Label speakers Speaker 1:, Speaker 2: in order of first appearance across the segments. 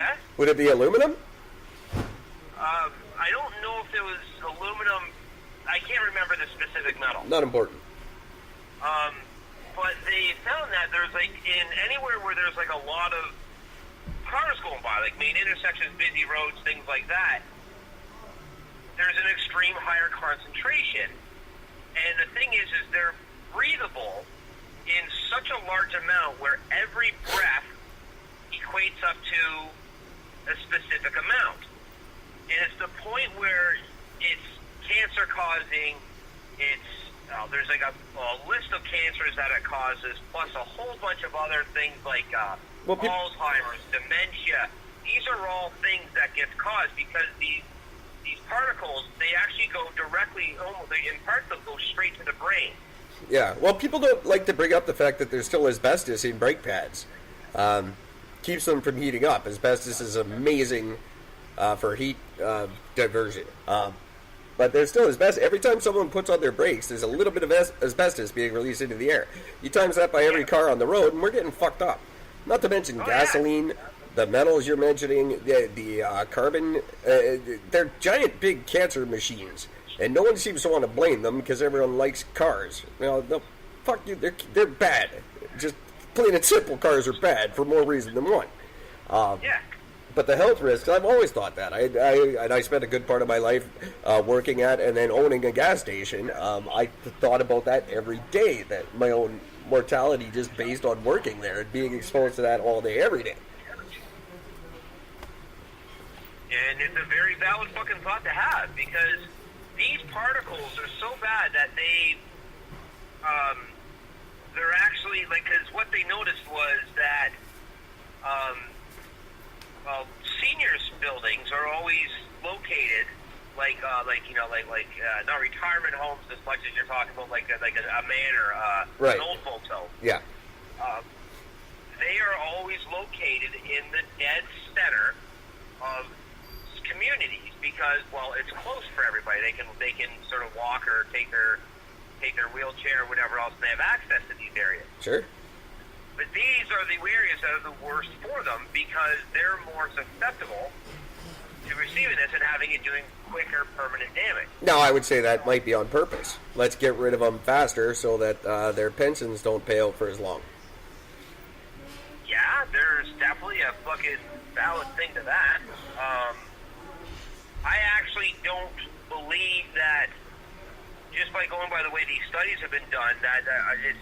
Speaker 1: Yeah?
Speaker 2: Would it be aluminum?
Speaker 1: I don't know if it was aluminum. I can't remember the specific metal.
Speaker 2: Not important.
Speaker 1: But they found that there's like in anywhere where there's like a lot of cars going by, like main intersections, busy roads, things like that, there's an extreme higher concentration. And the thing is they're breathable in such a large amount where every breath equates up to a specific amount. And it's the point where it's cancer causing, there's like a list of cancers that it causes, plus a whole bunch of other things like Alzheimer's, dementia. These are all things that get caused because these particles, they actually go directly, in parts of them go straight to the brain.
Speaker 2: Yeah, well, people don't like to bring up the fact that there's still asbestos in brake pads. Keeps them from heating up. Asbestos is amazing for heat diversion. But there's still asbestos. Every time someone puts on their brakes, there's a little bit of asbestos being released into the air. You times that by every car on the road, and we're getting fucked up. Not to mention gasoline, the metals you're mentioning, the carbon. They're giant, big cancer machines. And no one seems to want to blame them because everyone likes cars. No, fuck you. They're bad. Just plain and simple, cars are bad for more reason than one. But the health risks, I've always thought that. I spent a good part of my life working at and then owning a gas station. I thought about that every day, that my own mortality just based on working there and being exposed to that all day, every day.
Speaker 1: And it's a very valid fucking thought to have, because these particles are so bad that they're actually, like, because what they noticed was that seniors buildings are always located not retirement homes as much as you're talking about like a manor,
Speaker 2: right.
Speaker 1: An old folks home.
Speaker 2: Yeah.
Speaker 1: They are always located in the dead center of communities because, well, it's close for everybody. They can sort of walk or take their wheelchair or whatever else, and they have access to these areas.
Speaker 2: Sure.
Speaker 1: But these are the areas that are the worst for them because they're more susceptible to receiving this and having it doing quicker permanent damage.
Speaker 2: Now, I would say that might be on purpose. Let's get rid of them faster so that their pensions don't pay out for as long.
Speaker 1: Yeah, there's definitely a fucking valid thing to that. I actually don't believe that, just by going by the way these studies have been done, that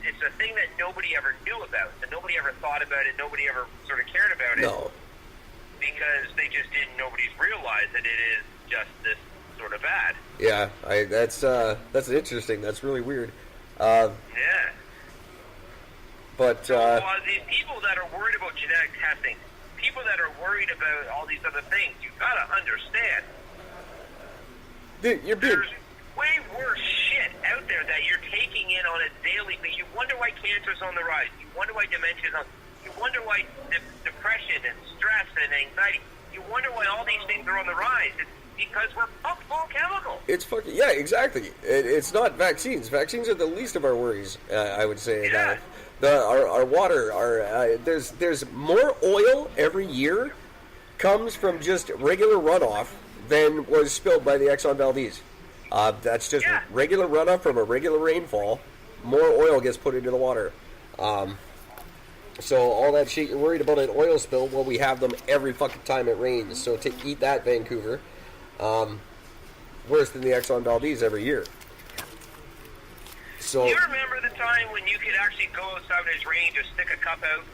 Speaker 1: it's a thing that nobody ever knew about, that nobody ever thought about it, nobody ever sort of cared about it.
Speaker 2: No.
Speaker 1: Because nobody's realized that it is just this sort of bad.
Speaker 2: Yeah, that's interesting. That's really weird.
Speaker 1: Yeah.
Speaker 2: But
Speaker 1: these people that are worried about genetic testing, people that are worried about all these other things, you've got to understand.
Speaker 2: Dude,
Speaker 1: there's way worse shit out there that you're taking in on a daily basis. You wonder why cancer's on the rise. You wonder why dementia's on. You wonder why depression and stress and anxiety. You wonder why all these things are on the rise. It's because we're pumped full of chemicals.
Speaker 2: It's fucking, yeah, exactly. It's not vaccines. Vaccines are the least of our worries, I would say.
Speaker 1: Yeah.
Speaker 2: Our water, there's more oil every year comes from just regular runoff than was spilled by the Exxon Valdez. That's just regular runoff from a regular rainfall. More oil gets put into the water. So all that shit you're worried about an oil spill, well, we have them every fucking time it rains. So to eat that, Vancouver, worse than the Exxon Valdez every year. So,
Speaker 1: do you remember the time when you could actually go outside when it's raining, just stick a cup out,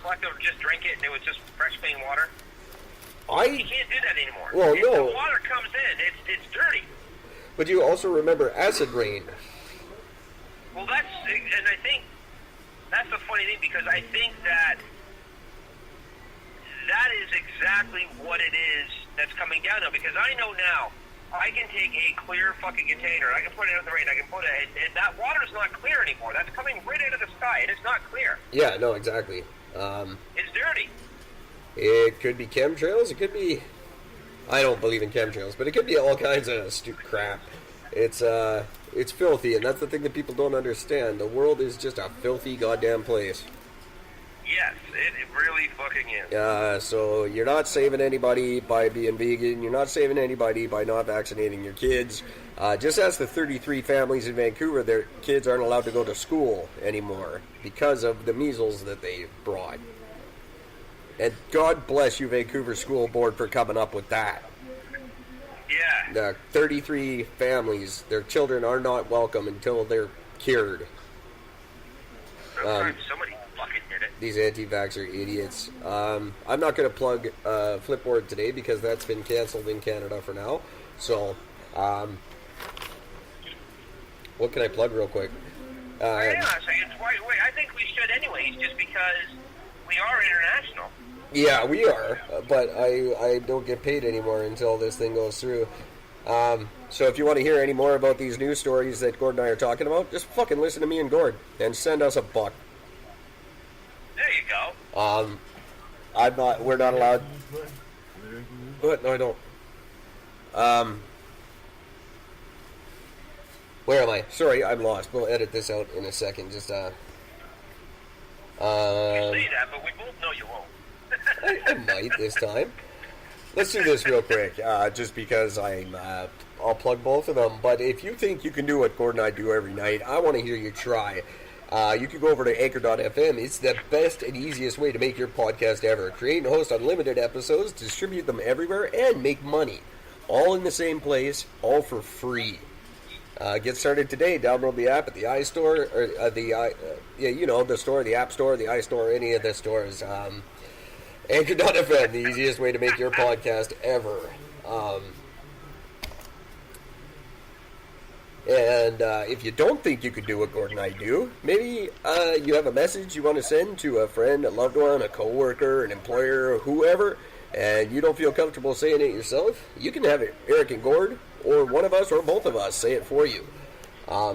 Speaker 1: collect it, just drink it, and it was just fresh, clean water? You can't do that anymore.
Speaker 2: Well,
Speaker 1: if
Speaker 2: no.
Speaker 1: the water comes in, it's dirty.
Speaker 2: But you also remember acid rain.
Speaker 1: Well, and I think that's the funny thing, because I think that is exactly what it is that's coming down now, because I know now I can take a clear fucking container, I can put it in the rain, I can put it, and that water's not clear anymore. That's coming right out of the sky. It is not clear.
Speaker 2: Yeah, no, exactly.
Speaker 1: It's dirty.
Speaker 2: It could be chemtrails. It could be... I don't believe in chemtrails, but it could be all kinds of stupid crap. It's filthy, and that's the thing that people don't understand. The world is just a filthy goddamn place.
Speaker 1: Yes, it really fucking is.
Speaker 2: So you're not saving anybody by being vegan. You're not saving anybody by not vaccinating your kids. Just ask the 33 families in Vancouver, their kids aren't allowed to go to school anymore because of the measles that they brought. And God bless you, Vancouver School Board, for coming up with that.
Speaker 1: Yeah.
Speaker 2: The 33 families, their children are not welcome until they're cured.
Speaker 1: Sometimes somebody fucking did it.
Speaker 2: These anti-vaxxer idiots. I'm not going to plug Flipboard today because that's been canceled in Canada for now. So, what can I plug real quick?
Speaker 1: Hang on a second. Wait, I think we should anyways, just because we are international.
Speaker 2: Yeah, we are, but I don't get paid anymore until this thing goes through. So if you want to hear any more about these news stories that Gord and I are talking about, just fucking listen to me and Gord and send us a buck.
Speaker 1: There you go.
Speaker 2: We're not allowed. What? No, I don't. Where am I? Sorry, I'm lost. We'll edit this out in a second. Just,
Speaker 1: You say that, but we both know you won't.
Speaker 2: I might this time. Let's do this real quick, just because I'll plug both of them. But if you think you can do what Gord and I do every night, I want to hear you try. You can go over to Anchor.fm. It's the best and easiest way to make your podcast ever. Create and host unlimited episodes, distribute them everywhere, and make money. All in the same place, all for free. Get started today. Download the app at the iStore, or the store, the App Store, the iStore, any of the stores. Anchor.fm, the easiest way to make your podcast ever. And if you don't think you could do what Gord and I do, maybe you have a message you want to send to a friend, a loved one, a coworker, an employer, whoever, and you don't feel comfortable saying it yourself, you can have Eric and Gord, or one of us, or both of us, say it for you.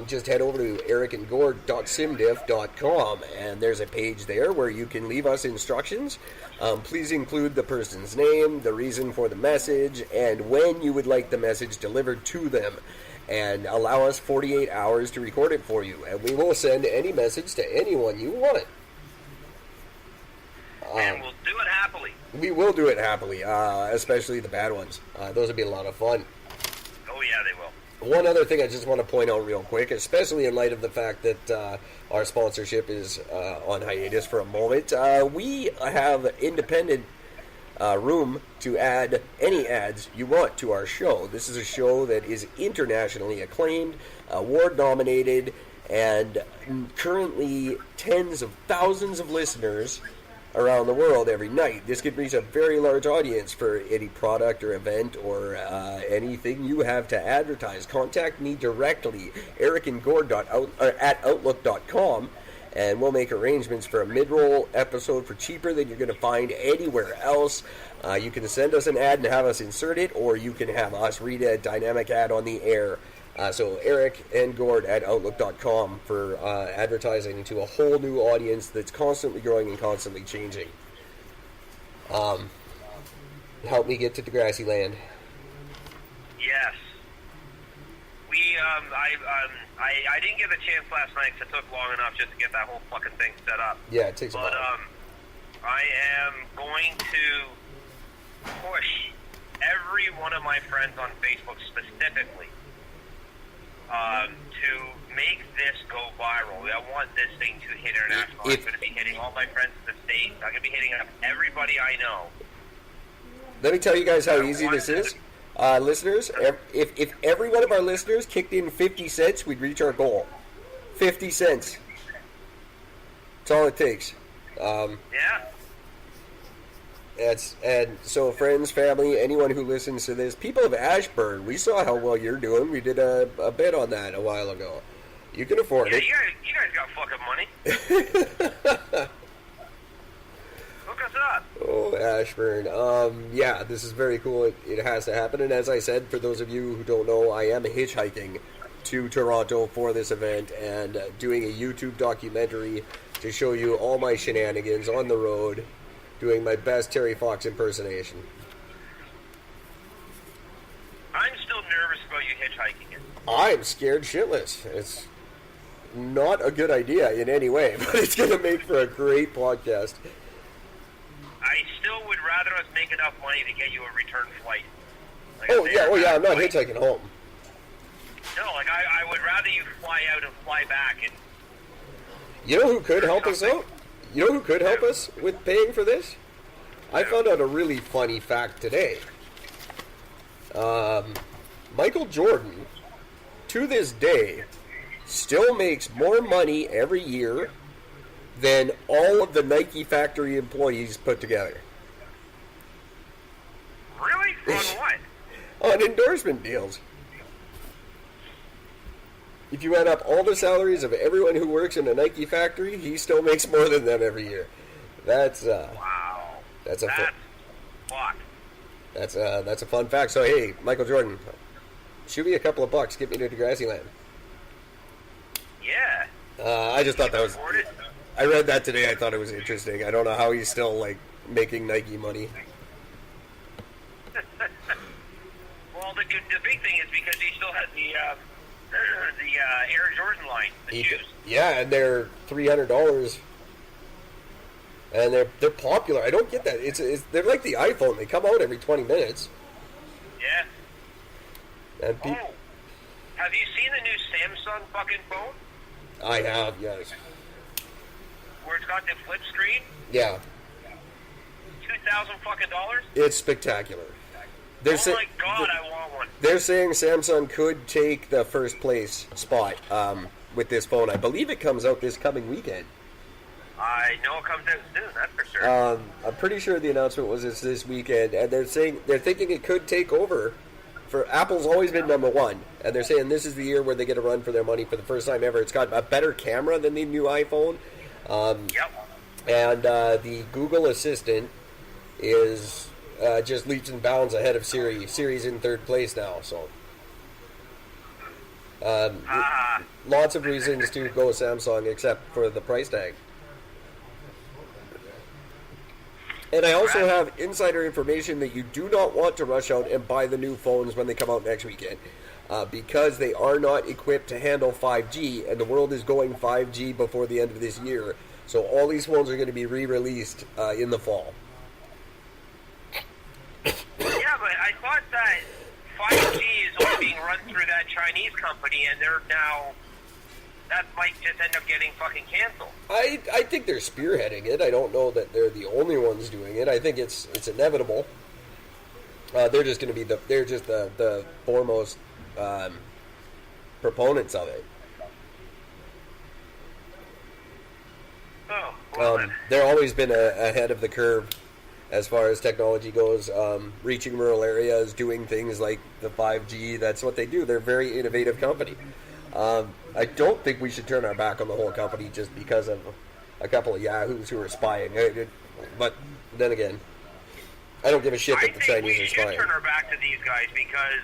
Speaker 2: Just head over to ericandgord.simdiff.com, and there's a page there where you can leave us instructions. Please include the person's name, the reason for the message, and when you would like the message delivered to them. And allow us 48 hours to record it for you, and we will send any message to anyone you want.
Speaker 1: And we'll do it happily.
Speaker 2: We will do it happily, especially the bad ones. Those would be a lot of fun.
Speaker 1: Oh, yeah, they will.
Speaker 2: One other thing I just want to point out real quick, especially in light of the fact that our sponsorship is on hiatus for a moment, we have independent room to add any ads you want to our show. This is a show that is internationally acclaimed, award nominated, and currently tens of thousands of listeners around the world every night. This could reach a very large audience for any product or event or anything you have to advertise. Contact me directly, ericandgord@outlook.com, and we'll make arrangements for a mid-roll episode for cheaper than you're going to find anywhere else. You can send us an ad and have us insert it, or you can have us read a dynamic ad on the air. So ericandgord@outlook.com for advertising to a whole new audience that's constantly growing and constantly changing. Help me get to Degrassi Land.
Speaker 1: Yes. I didn't get a chance last night because it took long enough just to get that whole fucking thing set up.
Speaker 2: Yeah, it takes a while.
Speaker 1: But I am going to push every one of my friends on Facebook specifically to make this go viral. I want this thing to hit international. I'm going to be hitting all my friends in the States. I'm going to be hitting up everybody I know.
Speaker 2: Let me tell you guys how easy this is. Listeners, if every one of our listeners kicked in 50 cents, we'd reach our goal. 50 cents. That's all it takes.
Speaker 1: Yeah.
Speaker 2: And so friends, family, anyone who listens to this, people of Ashburn, we saw how well you're doing. We did a bit on that a while ago. You can afford it.
Speaker 1: You guys got fucking money. Hook us up.
Speaker 2: Oh, Ashburn. Yeah, this is very cool. It has to happen. And as I said, for those of you who don't know, I am hitchhiking to Toronto for this event and doing a YouTube documentary to show you all my shenanigans on the road, doing my best Terry Fox impersonation.
Speaker 1: I'm still nervous about you hitchhiking it.
Speaker 2: I'm scared shitless. It's not a good idea in any way, but it's going to make for a great podcast.
Speaker 1: I still would rather us make enough money to get you a return flight. Like
Speaker 2: Oh yeah, I'm not hitchhiking home.
Speaker 1: No, like I would rather you fly out and fly back. And
Speaker 2: You know who could help us out? You know who could help us with paying for this? I found out a really funny fact today. Michael Jordan, to this day, still makes more money every year than all of the Nike factory employees put together.
Speaker 1: Really? On what?
Speaker 2: On endorsement deals. If you add up all the salaries of everyone who works in a Nike factory, he still makes more than them every year. That's
Speaker 1: Wow.
Speaker 2: that's a
Speaker 1: That's fuck.
Speaker 2: that's a fun fact. So hey, Michael Jordan, shoot me a couple of bucks, get me to Degrassi Land.
Speaker 1: Yeah.
Speaker 2: I just thought that was.
Speaker 1: Afford it?
Speaker 2: I read that today. I thought it was interesting. I don't know how he's still like making Nike money.
Speaker 1: Well, the big thing is because he still has the Air Jordan line, the shoes.
Speaker 2: Yeah, and they're $300, and they're popular. I don't get that. It's they're like the iPhone. They come out every 20 minutes.
Speaker 1: Yeah.
Speaker 2: And
Speaker 1: Oh, have you seen the new Samsung fucking phone
Speaker 2: I have, yes,
Speaker 1: where it's got the flip screen?
Speaker 2: yeah.
Speaker 1: $2,000 fucking dollars.
Speaker 2: It's spectacular. They're
Speaker 1: Oh
Speaker 2: sa-
Speaker 1: my god, I want one.
Speaker 2: They're saying Samsung could take the first place spot with this phone. I believe it comes out this coming weekend.
Speaker 1: I know it comes out soon. That's for sure.
Speaker 2: I'm pretty sure the announcement was this weekend, and they're thinking it could take over. For Apple's always been number one, and they're saying this is the year where they get a run for their money for the first time ever. It's got a better camera than the new iPhone,
Speaker 1: Yep.
Speaker 2: and the Google Assistant is just leaps and bounds ahead of Siri. Siri's in third place now, so lots of reasons to go Samsung except for the price tag. And I also have insider information that you do not want to rush out and buy the new phones when they come out next weekend, because they are not equipped to handle 5G, and the world is going 5G before the end of this year. So all these phones are going to be re-released in the fall.
Speaker 1: Yeah, but I thought that 5G is only being run through that Chinese company, and they're now... That might just end up getting fucking canceled.
Speaker 2: I think they're spearheading it. I don't know that they're the only ones doing it. I think it's inevitable. They're just going to be the foremost proponents of it.
Speaker 1: Oh, well then.
Speaker 2: They've always been ahead of the curve as far as technology goes, reaching rural areas, doing things like the 5G. That's what they do. They're a very innovative company. I don't think we should turn our back on the whole company just because of a couple of yahoos who are spying. But then again, I don't give a shit that the Chinese are
Speaker 1: I think we should
Speaker 2: spying.
Speaker 1: turn our back to these guys because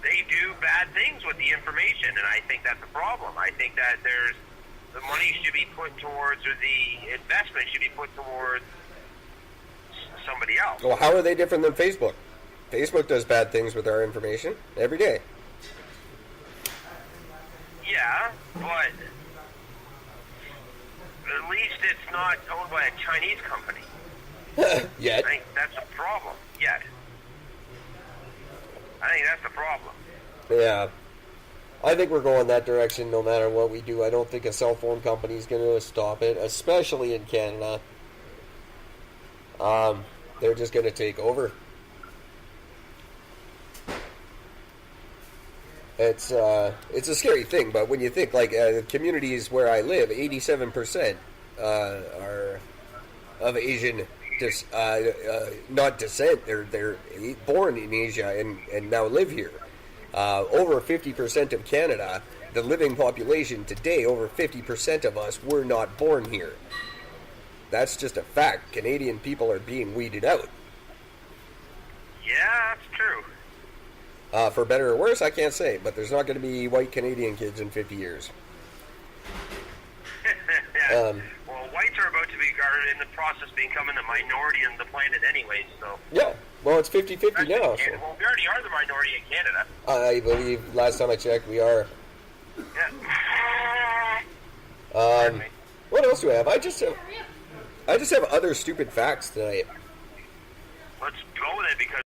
Speaker 1: they do bad things with the information, and I think that's a problem. I think that the money should be put towards, or the investment should be put towards somebody else.
Speaker 2: Well, how are they different than Facebook? Facebook does bad things with our information every day.
Speaker 1: Yeah, but at least it's not owned by a Chinese company.
Speaker 2: Yet.
Speaker 1: I think that's a problem. Yet. I think that's the problem.
Speaker 2: Yeah. I think we're going that direction no matter what we do. I don't think a cell phone company is going to stop it, especially in Canada. They're just going to take over. It's a scary thing, but when you think, like, communities where I live, 87% are of Asian, not descent. They're born in Asia and now live here. Over 50% of Canada, the living population today, over 50% of us were not born here. That's just a fact. Canadian people are being weeded out.
Speaker 1: Yeah, that's true.
Speaker 2: For better or worse, I can't say, but there's not going to be white Canadian kids in 50 years.
Speaker 1: Well, whites are about to be in the process of becoming the minority on the planet anyway, so...
Speaker 2: Yeah, well, it's 50-50 now. So.
Speaker 1: Well, we already are the minority in Canada.
Speaker 2: I believe, last time I checked, we are.
Speaker 1: Yeah.
Speaker 2: Um, what else do I have? I just have other stupid facts tonight.
Speaker 1: Let's go with it because